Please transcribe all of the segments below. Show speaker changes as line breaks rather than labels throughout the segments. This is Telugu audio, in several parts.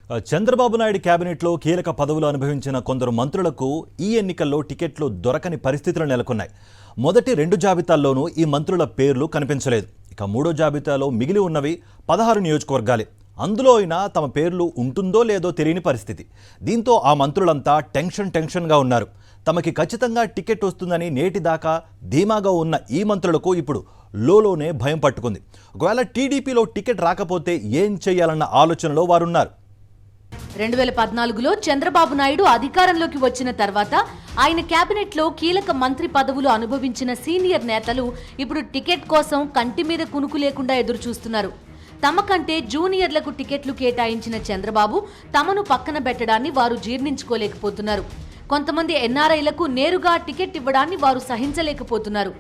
చంద్రబాబు నాయుడు కేబినెట్లో కీలక పదవులు అనుభవించిన కొందరు మంత్రులకు ఈ ఎన్నికల్లో టికెట్లు దొరకని పరిస్థితులు నెలకొన్నాయి. మొదటి 2 జాబితాల్లోనూ ఈ మంత్రుల పేర్లు కనిపించలేదు. ఇక 3వ జాబితాలో మిగిలి ఉన్నవి 16 నియోజకవర్గాలే. అందులో అయినా తమ పేర్లు ఉంటుందో లేదో తెలియని పరిస్థితి. దీంతో ఆ మంత్రులంతా టెన్షన్గా ఉన్నారు. తమకి ఖచ్చితంగా టికెట్ వస్తుందని నేటిదాకా ధీమాగా ఉన్న ఈ మంత్రులకు ఇప్పుడు లోలోనే భయం పట్టుకుంది. ఒకవేళ టీడీపీలో టికెట్ రాకపోతే ఏం చేయాలన్న ఆలోచనలో వారున్నారు.
2014లో చంద్రబాబు నాయుడు అధికారంలోకి వచ్చిన తర్వాత ఆయన కేబినెట్లో కీలక మంత్రి పదవులు అనుభవించిన సీనియర్ నేతలు ఇప్పుడు టికెట్ కోసం కంటి మీద కునుకు లేకుండా ఎదురుచూస్తున్నారు. తమ కంటే జూనియర్లకు టికెట్లు కేటాయించిన చంద్రబాబు తమను పక్కన పెట్టడాన్ని వారు జీర్ణించుకోలేకపోతున్నారు. కొంతమంది ఎన్ఆర్ఐలకు నేరుగా టికెట్ ఇవ్వడాన్ని వారు సహించలేకపోతున్నారు.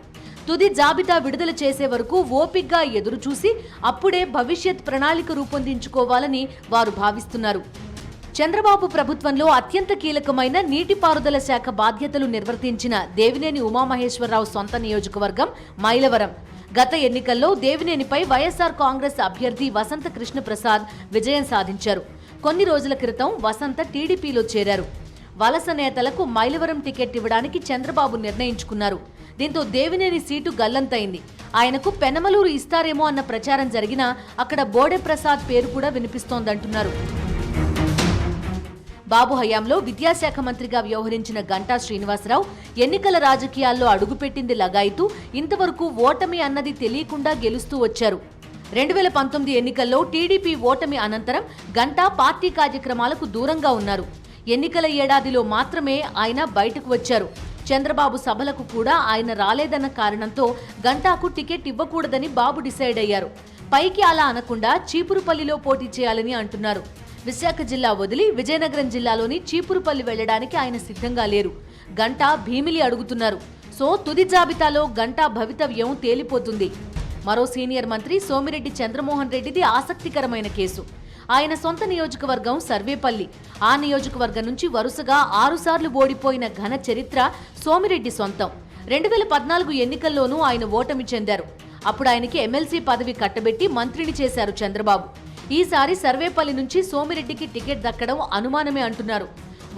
తుది జాబితా విడుదల చేసే వరకు ఓపిగ్గా ఎదురుచూసి అప్పుడే భవిష్యత్ ప్రణాళిక రూపొందించుకోవాలని వారు భావిస్తున్నారు. చంద్రబాబు ప్రభుత్వంలో అత్యంత కీలకమైన నీటిపారుదల శాఖ బాధ్యతలు నిర్వర్తించిన దేవినేని ఉమామహేశ్వరరావు సొంత నియోజకవర్గం మైలవరం. గత ఎన్నికల్లో దేవినేనిపై వైఎస్ఆర్ కాంగ్రెస్ అభ్యర్థి వసంత కృష్ణప్రసాద్ విజయం సాధించారు. కొన్ని రోజుల క్రితం వసంత టీడీపీలో చేరారు. వలస నేతలకు మైలవరం టికెట్ ఇవ్వడానికి చంద్రబాబు నిర్ణయించుకున్నారు. దీంతో దేవినేని సీటు గల్లంతైంది. ఆయనకు పెనమలూరు ఇస్తారేమో అన్న ప్రచారం జరిగినా అక్కడ బోడే ప్రసాద్ పేరు కూడా వినిపిస్తోందంటున్నారు. బాబు హయాంలో విద్యాశాఖ మంత్రిగా వ్యవహరించిన గంటా శ్రీనివాసరావు ఎన్నికల రాజకీయాల్లో అడుగుపెట్టింది లగాయితూ ఇంతవరకు ఓటమి అన్నది తెలియకుండా గెలుస్తూ వచ్చారు. 2019 ఎన్నికల్లో టీడీపీ ఓటమి అనంతరం గంటా పార్టీ కార్యక్రమాలకు దూరంగా ఉన్నారు. ఎన్నికల ఏడాదిలో మాత్రమే ఆయన బయటకు వచ్చారు. చంద్రబాబు సభలకు కూడా ఆయన రాలేదన్న కారణంతో గంటాకు టికెట్ ఇవ్వకూడదని బాబు డిసైడ్ అయ్యారు. పైకి అలా అనకుండా చీపురుపల్లిలో పోటీ చేయాలని అంటున్నారు. విశాఖ జిల్లా వదిలి విజయనగరం జిల్లాలోని చీపురుపల్లి వెళ్లడానికి ఆయన సిద్ధంగా లేరు. గంటా భీమిలి అడుగుతున్నారు. సో తుది జాబితాలో గంటా భవితవ్యం తేలిపోతుంది. మరో సీనియర్ మంత్రి సోమిరెడ్డి చంద్రమోహన్ రెడ్డిది ఆసక్తికరమైన కేసు. ఆయన సొంత నియోజకవర్గం సర్వేపల్లి. ఆ నియోజకవర్గం నుంచి వరుసగా 6 సార్లు ఓడిపోయిన ఘన చరిత్ర సోమిరెడ్డి సొంతం. 2014 ఎన్నికల్లోనూ ఆయన ఓటమి చెందారు. అప్పుడు ఆయనకి ఎమ్మెల్సీ పదవి కట్టబెట్టి మంత్రిని చేశారు చంద్రబాబు. ఈసారి సర్వేపల్లి నుంచి సోమిరెడ్డికి టికెట్ దక్కడం అనుమానమే అంటున్నారు.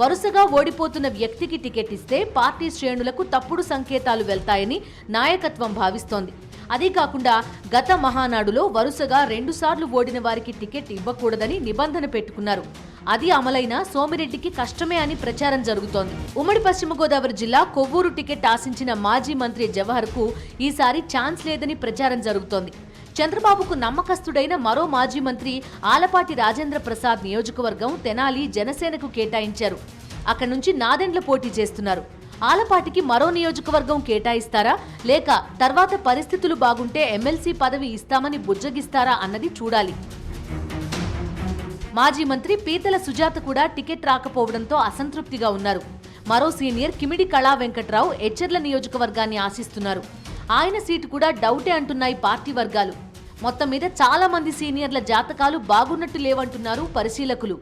వరుసగా ఓడిపోతున్న వ్యక్తికి టికెట్ ఇస్తే పార్టీ శ్రేణులకు తప్పుడు సంకేతాలు వెళ్తాయని నాయకత్వం భావిస్తోంది. అదే కాకుండా గత మహానాడులో వరుసగా 2 సార్లు ఓడిన వారికి టికెట్ ఇవ్వకూడదని నిబంధన పెట్టుకున్నారు. అది అమలైన సోమిరెడ్డికి కష్టమే అని ప్రచారం జరుగుతోంది. ఉమ్మడి పశ్చిమ గోదావరి జిల్లా కొవ్వూరు టికెట్ ఆశించిన మాజీ మంత్రి జవహర్కు ఈసారి ఛాన్స్ లేదని ప్రచారం జరుగుతోంది. చంద్రబాబుకు నమ్మకస్తుడైన మరో మాజీ మంత్రి ఆలపాటి రాజేంద్ర ప్రసాద్ నియోజకవర్గం తెనాలి జనసేనకు కేటాయించారు. అక్కడి నుంచి నాదెండ్ల పోటీ చేస్తున్నారు. ఆలపాటికి మరో నియోజకవర్గం కేటాయిస్తారా లేక తర్వాత పరిస్థితులు బాగుంటే ఎమ్మెల్సీ పదవి ఇస్తామని బుజ్జగిస్తారా అన్నది చూడాలి. మాజీ మంత్రి పీతల సుజాత కూడా టికెట్ రాకపోవడంతో అసంతృప్తిగా ఉన్నారు. మరో సీనియర్ కిమిడి కళా వెంకట్రావు ఎచ్చెర్ల నియోజకవర్గాన్ని ఆశిస్తున్నారు. ఆయన సీటు కూడా డౌటే అంటున్నాయి పార్టీ వర్గాలు. మొత్తం మీద చాలా మంది సీనియర్ల జాతకాలు బాగున్నట్టు లేవంటున్నారు పరిశీలకులు.